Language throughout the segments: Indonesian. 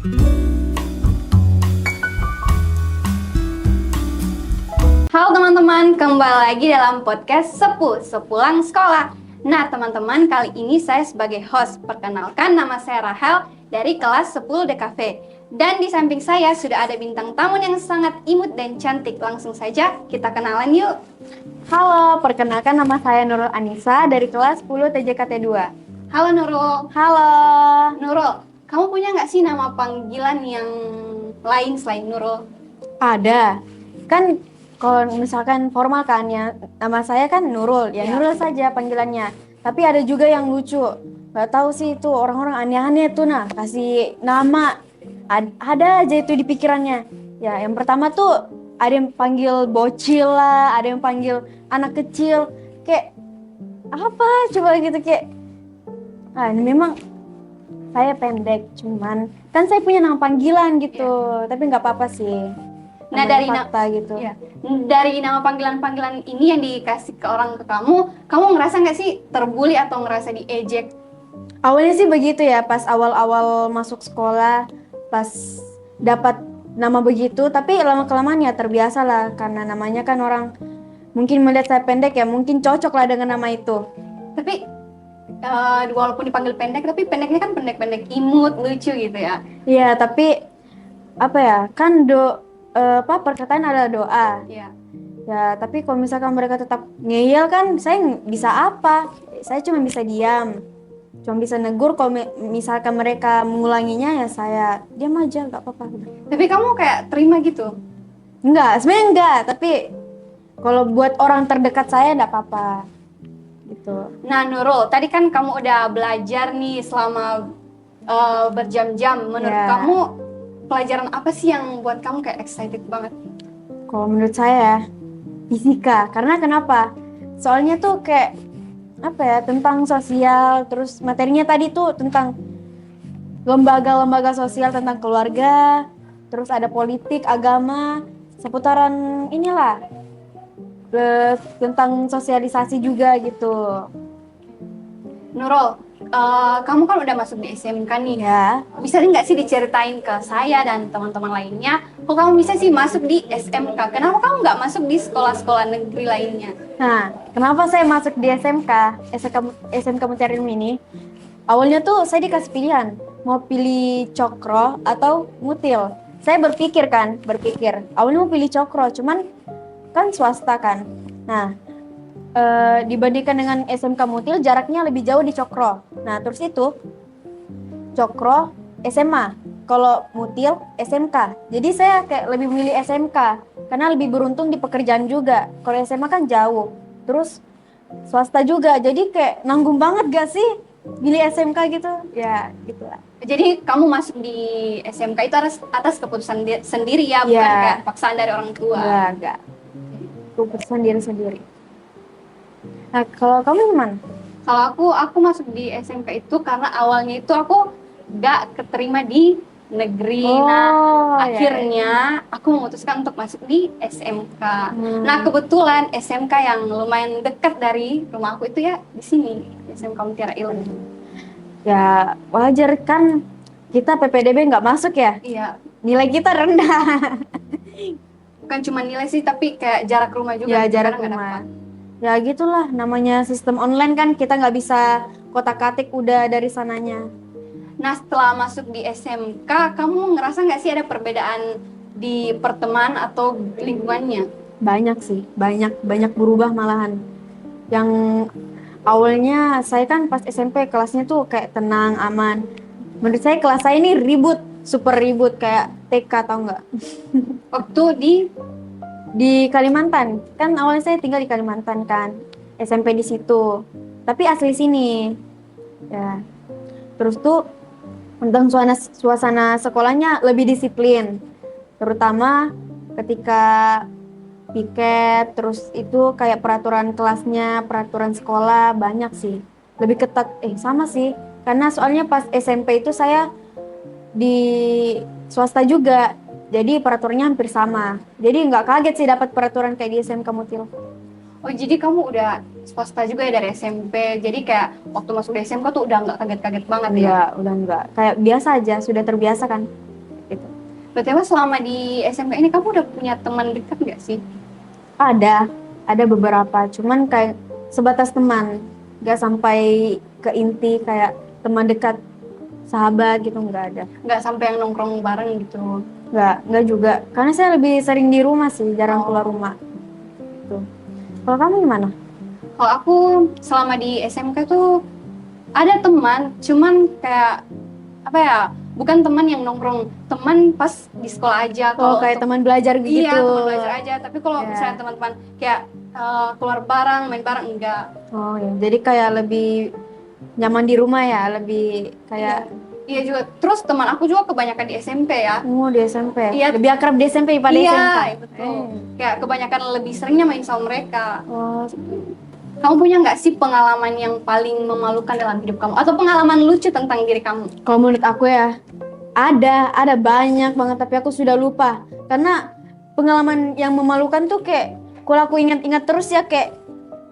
Halo teman-teman, kembali lagi dalam podcast Sepulang Sekolah. Nah teman-teman, kali ini saya sebagai host. Perkenalkan, nama saya Rahel dari kelas 10 DKV. Dan di samping saya sudah ada bintang tamu yang sangat imut dan cantik. Langsung saja kita kenalan yuk. Halo, perkenalkan nama saya Nurul Anissa dari kelas 10 TJKT 2. Halo Nurul. Halo. Nurul, kamu punya nggak sih nama panggilan yang lain selain Nurul? Ada. Kan kalau misalkan formal kan ya, nama saya kan Nurul. Ya, Nurul saja panggilannya. Tapi ada juga yang lucu. Gak tahu sih itu orang-orang aneh-aneh tuh kasih nama. Ada aja itu di pikirannya. Ya, yang pertama tuh ada yang panggil bocil lah, ada yang panggil anak kecil. Kayak apa coba gitu kayak. Ini memang saya pendek, cuman kan saya punya nama panggilan gitu, tapi nggak apa-apa sih. Nah dari fakta gitu. Dari nama panggilan-panggilan ini yang dikasih ke kamu ngerasa nggak sih terbuli atau ngerasa diejek? Awalnya sih begitu ya, pas awal-awal masuk sekolah, pas dapat nama begitu, tapi lama-kelamaan ya terbiasa lah, karena namanya kan orang mungkin melihat saya pendek ya, mungkin cocok lah dengan nama itu. Tapi walaupun dipanggil pendek, tapi pendeknya kan pendek-pendek imut, lucu gitu ya. Iya, tapi apa ya, kan perkataan adalah doa. Iya. Ya, tapi kalau misalkan mereka tetap ngeyel kan, saya bisa apa? Saya cuma bisa diam. Cuma bisa negur, kalau misalkan mereka mengulanginya ya saya diam aja, nggak apa-apa. Tapi kamu kayak terima gitu? Enggak, sebenarnya enggak, tapi kalau buat orang terdekat saya enggak apa-apa. Gitu. Nah Nurul, tadi kan kamu udah belajar nih selama berjam-jam. Menurut kamu pelajaran apa sih yang buat kamu kayak excited banget? Kalau menurut saya fisika, karena kenapa? Soalnya tuh kayak apa ya, tentang sosial, terus materinya tadi tuh tentang lembaga-lembaga sosial, tentang keluarga, terus ada politik, agama, seputaran inilah. Tentang sosialisasi juga gitu. Nurul, kamu kan udah masuk di SMK nih. Ya. Bisa nggak sih diceritain ke saya dan teman-teman lainnya, kok kamu bisa sih masuk di SMK? Kenapa kamu nggak masuk di sekolah-sekolah negeri lainnya? Nah, kenapa saya masuk di SMK Mutiara Ilmu ini? Awalnya tuh saya dikasih pilihan, mau pilih cokro atau mutil. Saya berpikir, awalnya mau pilih cokro, cuman kan swasta kan. Nah, dibandingkan dengan SMK Mutil jaraknya lebih jauh di Cokro. Nah, terus itu Cokro SMA, kalau Mutil SMK. Jadi saya kayak lebih milih SMK karena lebih beruntung di pekerjaan juga. Kalau SMA kan jauh. Terus swasta juga. Jadi kayak nanggung banget gak sih pilih SMK gitu? Ya, gitulah. Jadi kamu masuk di SMK itu atas keputusan sendiri ya, bukan kayak paksaan dari orang tua? Enggak. Keputusan diri sendiri. Nah, kalau kamu gimana? Kalau aku masuk di SMK itu karena awalnya itu aku gak keterima di negeri. Akhirnya aku memutuskan untuk masuk di SMK. Nah, kebetulan SMK yang lumayan dekat dari rumah aku itu ya di sini, SMK Mutiara Ilmu. Ya, wajar kan, kita PPDB nggak masuk ya? Iya. Nilai kita rendah. Bukan cuma nilai sih, tapi kayak jarak rumah juga. Ya, jarak rumah. Ya gitulah, namanya sistem online kan, kita nggak bisa kotak-katik udah dari sananya. Nah, setelah masuk di SMK, kamu ngerasa nggak sih ada perbedaan di pertemanan atau lingkungannya? Banyak sih, banyak berubah malahan. Yang awalnya saya kan pas SMP kelasnya tuh kayak tenang, aman. Menurut saya kelas saya ini ribut, super ribut, kayak TK, tau nggak? Waktu di Kalimantan, kan awalnya saya tinggal di Kalimantan kan, SMP di situ, tapi asli sini. Ya, terus tuh tentang suasana sekolahnya lebih disiplin, terutama ketika piket, terus itu kayak peraturan kelasnya, peraturan sekolah banyak sih, lebih ketat. Sama sih, karena soalnya pas SMP itu saya di swasta juga. Jadi peraturannya hampir sama. Jadi nggak kaget sih dapat peraturan kayak di SMK Mutil. Oh, jadi kamu udah swasta juga ya dari SMP. Jadi kayak waktu masuk di SMK tuh udah nggak kaget-kaget banget ya? Iya, udah nggak. Kayak biasa aja, sudah terbiasa kan. Berarti apa selama di SMK ini kamu udah punya teman dekat nggak sih? Ada beberapa, cuman kayak sebatas teman, nggak sampai ke inti kayak teman dekat, sahabat gitu, nggak ada. Nggak sampai yang nongkrong bareng gitu? Nggak juga, karena saya lebih sering di rumah sih, jarang keluar rumah. Tuh. Kalau kamu gimana? Kalau aku selama di SMK tuh ada teman, cuman kayak apa ya? Bukan teman yang nongkrong, teman pas di sekolah aja. Kalau kayak teman belajar gitu. Iya, teman belajar aja. Tapi kalau Ya. misalnya teman-teman kayak keluar bareng, main bareng enggak. Oh ya, jadi kayak lebih nyaman di rumah ya, lebih kayak. Iya juga. Terus teman aku juga kebanyakan di SMP ya. Oh, di SMP. Iya. Lebih akrab di SMP pada Iya, SMK. betul. Kayak kebanyakan lebih seringnya main sama mereka. Oh, Kamu punya nggak sih pengalaman yang paling memalukan dalam hidup kamu? Atau pengalaman lucu tentang diri kamu? kalau menurut aku ya, ada banyak banget, tapi aku sudah lupa. Karena pengalaman yang memalukan tuh kayak, kalau aku ingat-ingat terus ya kayak,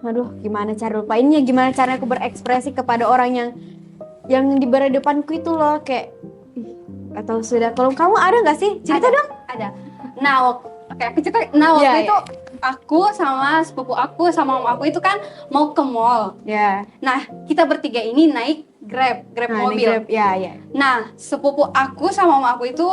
aduh gimana cara lupainnya, gimana cara aku berekspresi kepada orang yang di berhadapanku itu loh, kayak, atau sudah. Kalau kamu ada nggak sih? Cerita dong. Ada. Nah, oke, aku cerita. Nah, waktu Iya, itu aku sama sepupu aku sama mama aku itu kan mau ke mall. Ya. Nah, kita bertiga ini naik Grab Nah, ini mobil. Grab. Ya. Nah, sepupu aku sama mama aku itu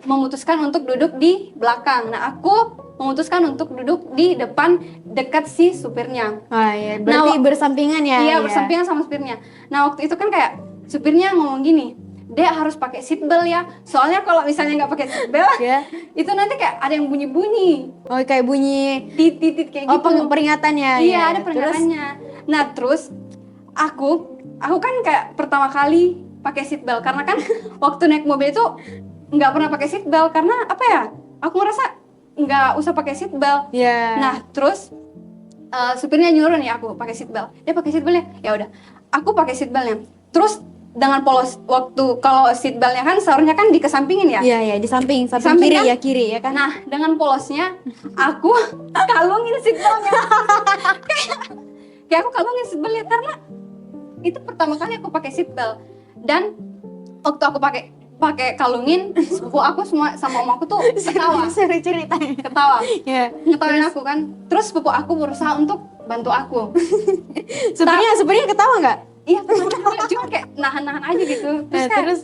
memutuskan untuk duduk di belakang. Nah, aku memutuskan untuk duduk di depan dekat si supirnya. Ah, ya. Berarti bersampingan ya? Iya, Ya. bersampingan sama supirnya. Nah, waktu itu kan kayak supirnya ngomong gini, "Dek harus pakai seatbelt ya. Soalnya kalau misalnya nggak pakai seatbelt, Ya. itu nanti kayak ada yang bunyi-bunyi, Oh, kayak bunyi. titit kayak Oh, gitu." peringatannya. Iya, ya. ada peringatannya. Nah, terus aku kan kayak pertama kali pakai seatbelt karena kan waktu naik mobil itu nggak pernah pakai seatbelt karena apa ya? Aku ngerasa nggak usah pakai seatbelt. Ya. Nah, terus supirnya nyuruh nih aku pakai seatbelt. Dia pakai seatbeltnya. Ya udah, aku pakai seatbeltnya. Terus dengan polos waktu kalau seatbeltnya kan seharusnya kan dikesampingin ya. Iya, di samping Samping kiri kan? ya, kiri ya kan? Nah, dengan polosnya aku kalungin seatbeltnya. kayak aku kalungin seatbeltnya karena itu pertama kali aku pakai seatbelt. Dan waktu aku pakai kalungin, sepupu aku semua sama om aku tuh ketawa. Seru ceritanya. Ketawa. Ya. Ngetawain aku kan. Terus sepupu aku berusaha untuk bantu aku. Sebenarnya ketawa nggak? Iya, cuma kayak nahan-nahan aja gitu. Terus kayak, Terus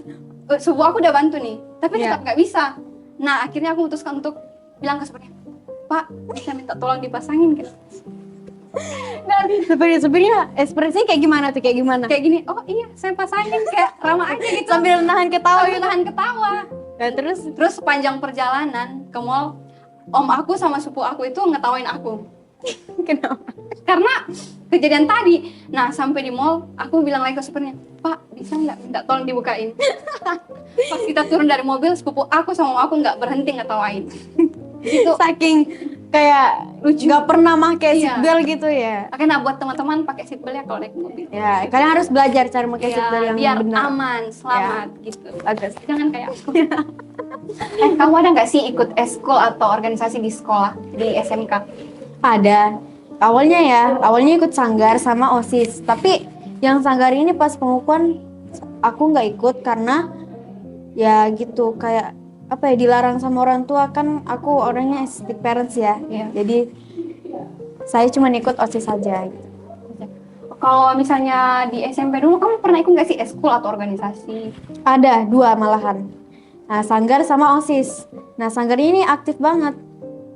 sepupu aku udah bantu nih, tapi Iya. tetap nggak bisa. Nah, akhirnya aku memutuskan untuk bilang ke supirnya, "Pak, bisa minta tolong dipasangin gitu." Dan sebenarnya ekspresinya kayak gimana tuh? Kayak gimana? kayak gini, "Oh iya, saya pasangin," kayak ramah aja gitu. Sambil nahan ketawa Sambil gitu. nahan ketawa. Nah, terus Terus sepanjang perjalanan ke mall, om aku sama sepupu aku itu ngetawain aku. kenapa? Karena kejadian tadi. Nah, sampai di mall, aku bilang lagi ke supirnya, "Pak, bisa nggak minta tolong dibukain?" Pas kita turun dari mobil, sepupu aku sama om aku nggak berhenti ngetawain. Gitu. Saking kayak Lucu. nggak pernah pakai Iya. seatbelt gitu ya. Makanya buat teman-teman pakai seatbelt ya kalau naik mobil. Ya, kalian harus belajar cara pakai Ya, seatbelt yang biar benar. aman, selamat gitu. Bagus. Jangan kayak aku. Kamu ada nggak sih ikut eskul atau organisasi di sekolah di SMK? Ada. Awalnya ikut sanggar sama OSIS. Tapi yang sanggar ini pas pengukuhan aku nggak ikut karena ya gitu kayak apa ya, dilarang sama orang tua, kan aku orangnya strict parents ya. Iya. Jadi saya cuma ikut OSIS saja gitu. Kalau misalnya di SMP dulu, kamu pernah ikut nggak sih eskul atau organisasi? Ada 2 malahan. Nah, sanggar sama OSIS. Nah, sanggar ini aktif banget.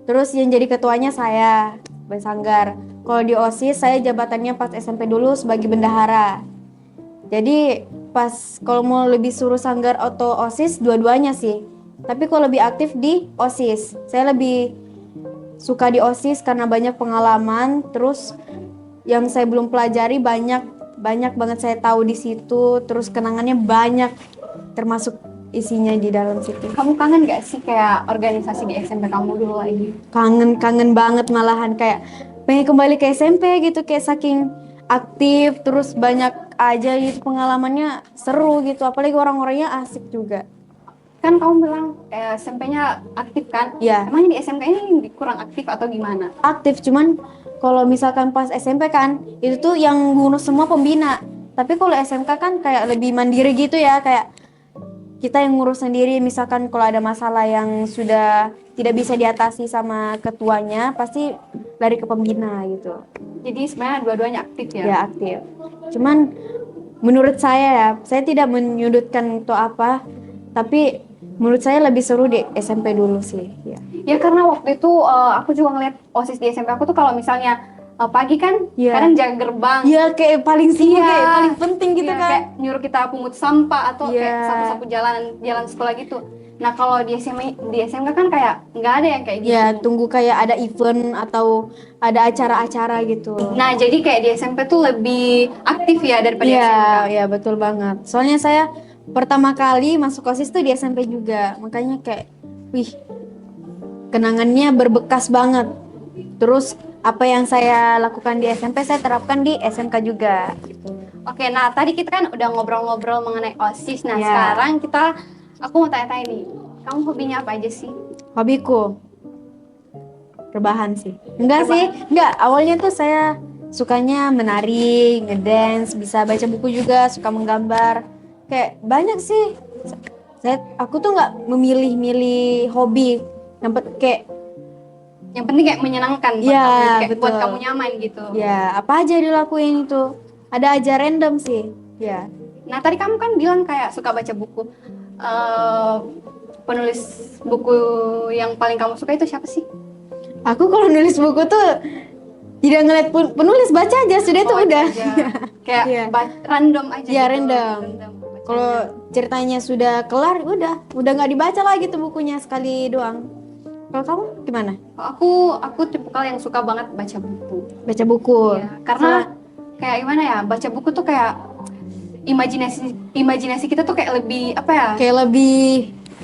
Terus yang jadi ketuanya saya, bersanggar. Kalau di OSIS saya jabatannya pas SMP dulu sebagai bendahara. Jadi pas kalau mau lebih suruh sanggar atau OSIS, dua-duanya sih. Tapi kalau lebih aktif di OSIS. Saya lebih suka di OSIS karena banyak pengalaman, terus yang saya belum pelajari banyak banget saya tahu di situ, terus kenangannya banyak termasuk isinya di dalam situ. Kamu kangen nggak sih kayak organisasi di SMP kamu dulu lagi? Kangen banget, malahan kayak pengen kembali ke SMP gitu, kayak saking aktif, terus banyak aja gitu pengalamannya, seru gitu, apalagi orang-orangnya asik juga. Kan kamu bilang SMP-nya aktif kan? Iya. Emangnya di SMK ini kurang aktif atau gimana? Aktif, cuman kalau misalkan pas SMP kan itu tuh yang ngurus semua pembina, tapi kalau SMK kan kayak lebih mandiri gitu ya, kayak kita yang ngurus sendiri. Misalkan kalau ada masalah yang sudah tidak bisa diatasi sama ketuanya, pasti lari ke pembina gitu. Jadi sebenarnya dua-duanya aktif ya? Ya aktif. Cuman menurut saya ya, saya tidak menyudutkan itu apa, tapi menurut saya lebih seru di SMP dulu sih. Ya, Ya karena waktu itu aku juga ngeliat OSIS di SMP aku tuh kalau misalnya pagi kan Iya. kadang jaga gerbang. ya kayak paling sibuk, Iya. kayak paling penting gitu Iya, kan. kayak nyuruh kita pungut sampah atau Iya. kayak sapu-sapu jalan sekolah gitu. Nah kalau di SMK kan kayak nggak ada yang kayak gitu. Ya, tunggu kayak ada event atau ada acara-acara gitu. Nah jadi kayak di SMP tuh lebih aktif ya daripada Iya, SMK. ya betul banget. Soalnya saya pertama kali masuk OSIS tuh di SMP juga. Makanya kayak, wih, kenangannya berbekas banget. Terus apa yang saya lakukan di SMP saya terapkan di SMK juga. Oke, nah tadi kita kan udah ngobrol-ngobrol mengenai OSIS. Nah Iya. sekarang aku mau tanya-tanya nih, kamu hobinya apa aja sih? Hobiku rebahan sih. Enggak sih, enggak. Awalnya tuh saya sukanya menari, ngedance, bisa baca buku juga, suka menggambar. Kayak banyak sih. Aku tuh nggak memilih-milih hobi. Kayak Yang penting kayak menyenangkan buat Iya, kamu, kayak buat betul. kamu nyaman gitu. ya apa aja dilakuin itu. Ada aja random sih. Ya. Nah tadi kamu kan bilang kayak suka baca buku. Penulis buku yang paling kamu suka itu siapa sih? Aku kalau nulis buku tuh tidak ngeliat penulis, baca aja sudah itu Baca udah. aja. Kayak Iya. random aja. Iya, gitu. random. Bacanya. Kalau ceritanya sudah kelar, udah nggak dibaca lagi tuh bukunya sekali doang. Kalau kamu gimana? Aku tipikal yang suka banget baca buku. Baca buku. Iya, karena kayak gimana ya, baca buku tuh kayak imajinasi kita tuh kayak lebih apa ya? Kayak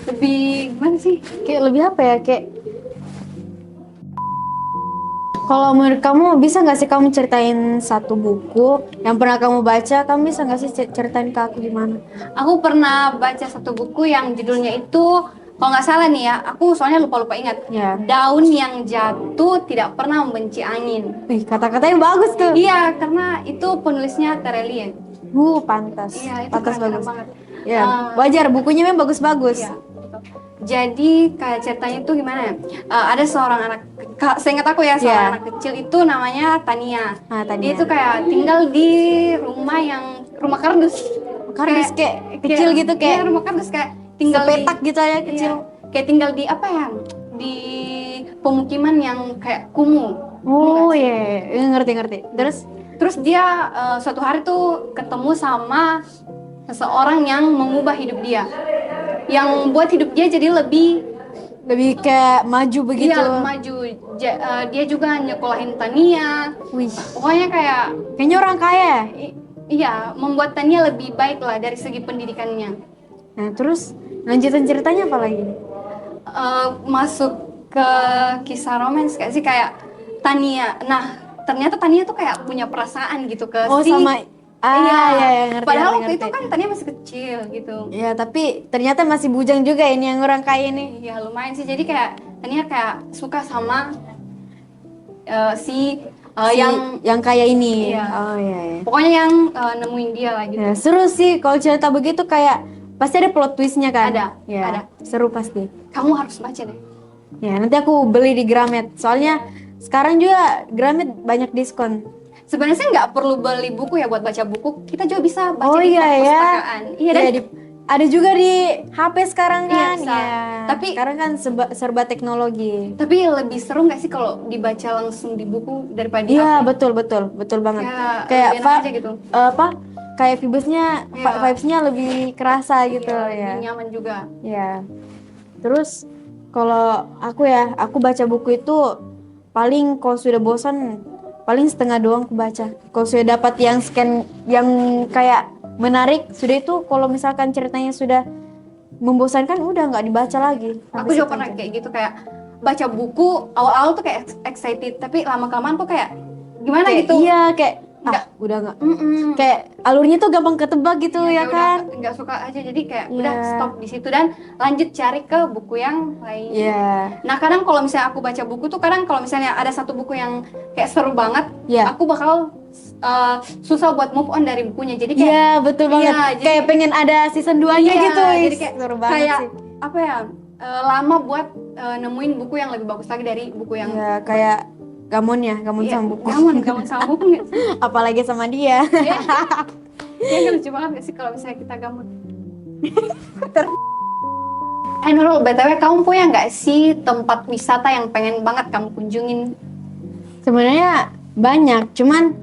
Lebih gimana sih? kayak lebih apa ya? Kayak kalau menurut kamu bisa nggak sih kamu ceritain satu buku yang pernah kamu baca? Kamu bisa nggak sih ceritain ke aku gimana? Aku pernah baca satu buku yang judulnya itu, kalau nggak salah nih ya, aku soalnya lupa ingat. Ya. Daun yang jatuh tidak pernah membenci angin. Wih, kata-katanya bagus tuh. Iya, karena itu penulisnya Terelie. Pantas. Iya, itu Pantas keren bagus. banget. Ya, wajar bukunya memang bagus-bagus. Iya. Jadi kayak ceritanya itu gimana ya? Ada seorang anak, seingat aku ya, seorang Iya. anak kecil itu namanya Tania. Ah, Tania. Dia itu kayak tinggal di rumah kardus. Kardus kayak kecil gitu, kayak iya, rumah kardus kayak tinggal sepetak gitu ya, kecil. Iya, kayak tinggal di apa ya? Di pemukiman yang kayak kumuh. Oh iya, ngerti. Terus dia suatu hari tuh ketemu sama seseorang yang mengubah hidup dia, yang buat hidup dia jadi lebih kayak maju begitu. Iya, maju. Dia juga nyekolahin Tania. Wih, Pokoknya kayak kayaknya orang kaya. iya, membuat Tania lebih baik lah dari segi pendidikannya. Nah, terus lanjutan ceritanya apa lagi? Masuk ke kisah romans kayak sih, kayak Tania. Nah, ternyata Tania tuh kayak punya perasaan gitu ke Sama iya, ngerti. Padahal waktu ngerti. itu kan Tania masih kecil gitu. Ya, tapi ternyata masih bujang juga ini yang orang kaya nih. Iya, lumayan sih. Jadi kayak Tania kayak suka sama yang kaya ini. Iya. Oh iya. pokoknya yang nemuin dia lah gitu. Ya, seru sih kalau cerita begitu, kayak pasti ada plot twistnya kan? Ada, Ya, ada. seru pasti. Kamu harus baca deh. Ya, nanti aku beli di Gramet. Soalnya sekarang juga Gramet banyak diskon. Sebenarnya sih nggak perlu beli buku ya buat baca buku. Kita juga bisa baca Oh di iya ya. perpustakaan. Iya, dan Ada juga di HP sekarang Iya, kan? bisa. Iya. Tapi- sekarang kan serba teknologi. tapi lebih seru nggak sih kalau dibaca langsung di buku daripada di Iya, HP? betul banget. Ya, Kayak lebih enak aja gitu. kayak vibesnya, Iya. vibesnya lebih kerasa gitu Iya, ya. lebih nyaman juga. Ya. Terus kalau aku baca buku itu paling kalau sudah bosan paling setengah doang aku baca. Kalau sudah dapat yang scan yang kayak menarik, sudah itu kalau misalkan ceritanya sudah membosankan udah nggak dibaca lagi. Aku Habis juga itu pernah aja. kayak gitu, kayak baca buku awal-awal tuh kayak excited, tapi lama-kelamaan tuh kayak gimana Kayak, gitu. Iya, kayak Nggak. udah nggak. Mm-mm. Kayak alurnya tuh gampang ketebak gitu ya Ya udah, kan? nggak suka aja, jadi kayak Iya. udah stop di situ dan lanjut cari ke buku yang lain. Iya. Nah kadang kalau misalnya aku baca buku tuh kadang kalau misalnya ada satu buku yang kayak seru banget, Iya. aku bakal susah buat move on dari bukunya. Jadi kayak Iya, betul banget. jadi- Kayak pengen ada season 2-nya iya, gitu. jadi Ih, kayak, seru banget kayak sih. apa ya? Lama buat nemuin buku yang lebih bagus lagi dari buku yang Ya, kayak Gamon ya, Gamon iya, sama buku. Gamon sama buku nggak sih? Apalagi sama dia. Iya kan lucu banget gak sih kalau misalnya kita gamut. Nurul, BTW kamu punya nggak sih tempat wisata yang pengen banget kamu kunjungin? Sebenarnya banyak, cuman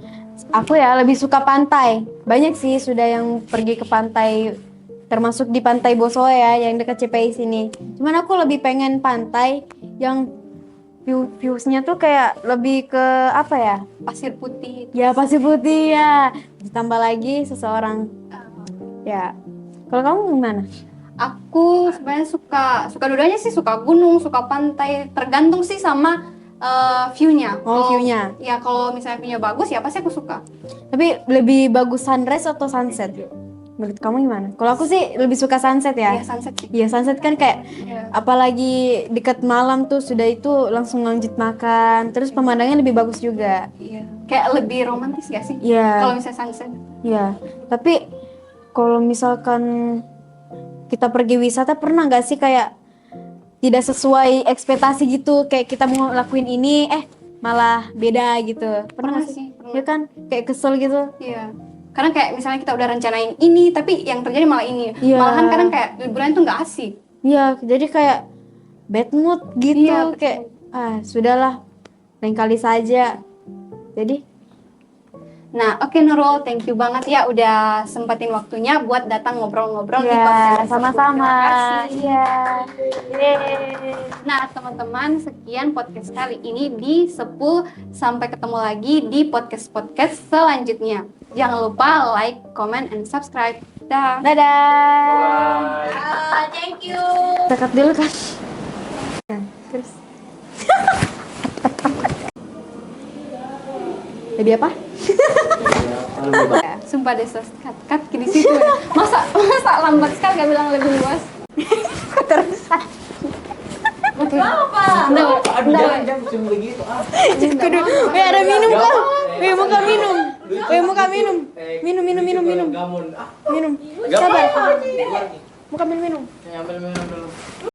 aku ya lebih suka pantai. Banyak sih sudah yang pergi ke pantai, termasuk di Pantai Bosoe ya, yang dekat CPI sini. Cuman aku lebih pengen pantai yang viewsnya tuh kayak lebih ke apa ya? Pasir putih. Ya pasir putih ya. Ditambah lagi seseorang. Ya. Kalau kamu gimana? Aku sebenarnya suka dua-duanya sih, suka gunung, suka pantai, tergantung sih sama view-nya. Oh, view-nya. Ya kalau misalnya view-nya bagus ya pasti aku suka. Tapi lebih bagus sunrise atau sunset? Menurut kamu gimana? Kalau aku sih lebih suka sunset ya. Iya sunset sih. Iya sunset kan kayak Iya. apalagi dekat malam tuh sudah itu langsung lanjut makan. Terus pemandangannya lebih bagus juga. Iya. Kayak lebih romantis gak sih? Iya. Kalau misalnya sunset. Iya. Tapi kalau misalkan kita pergi wisata pernah nggak sih kayak tidak sesuai ekspektasi gitu, kayak kita mau lakuin ini malah beda gitu. Pernah nggak sih, pernah. Ya kan kayak kesel gitu. Iya. Karena kayak misalnya kita udah rencanain ini, tapi yang terjadi malah ini. Iya. Malahan kadang kayak liburan tuh nggak asik. Iya, jadi kayak bad mood gitu. Iya, betul. Kayak sudahlah, lain kali saja. Jadi Nah, oke Nurul, thank you banget ya udah sempetin waktunya buat datang ngobrol-ngobrol di ya podcast sama-sama. Terima kasih. Iya. Yeay. Nah, teman-teman, sekian podcast kali ini di Sepul. Sampai ketemu lagi di podcast-podcast selanjutnya. Jangan lupa like, comment, and subscribe. Dah. Dadah. Thank you. Dekat dulu kan. Terus. Jadi apa? Sumpah deh, cut di situ ya. Masa lambat sekali gak bilang lebih luas. Terus. Apa? Jangan cuma begitu. Kudu. Ada minum kan? Muka minum. Muka minum. Minum. Gamun. Minum. Sabar. Keluar nih. Muka minum. Ambil minum dulu.